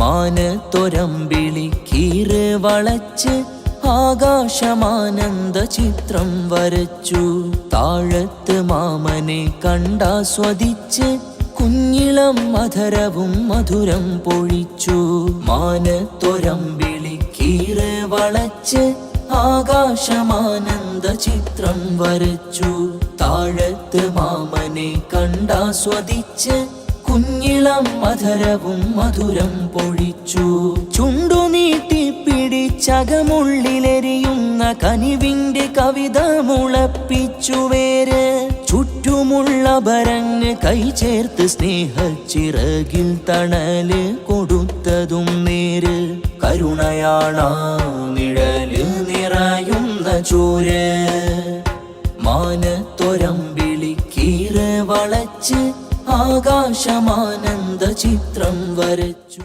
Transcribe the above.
മാനത്തൊരമ്പിളി കീറ് വളച്ച് ആകാശമാനന്ദ ചിത്രം വരച്ചു. താഴത്ത് മാമനെ കണ്ടാസ്വദിച്ച് കുഞ്ഞിളം മധുരവും മധുരം പൊഴിച്ചു. മാനത്തൊരമ്പിളി കീറ് വളച്ച് ആകാശമാനന്ദ ചിത്രം വരച്ചു. താഴത്ത് മാമനെ കണ്ടാസ്വദിച്ച് കുഞ്ഞിളം മധുരവും മധുരം പൊഴിച്ചു. ചുണ്ടു നീട്ടി പിടിച്ചകമുള്ളിലെരിയുന്ന കനിവിന്റെ കവിത മുളപ്പിച്ചു വേര്. ചുറ്റുമുള്ള ഭരന് കൈ ചേർത്ത് സ്നേഹച്ചിറകിൽ തണല് കൊടുത്തതും നേര്. കരുണയാണാ നിഴല് നിറയുന്ന ചോര്. മാനത്തൊരമ്പിളി കീറ് വളച്ച് ആകാശമാനന്ദ ചിത്രം വരച്ചു.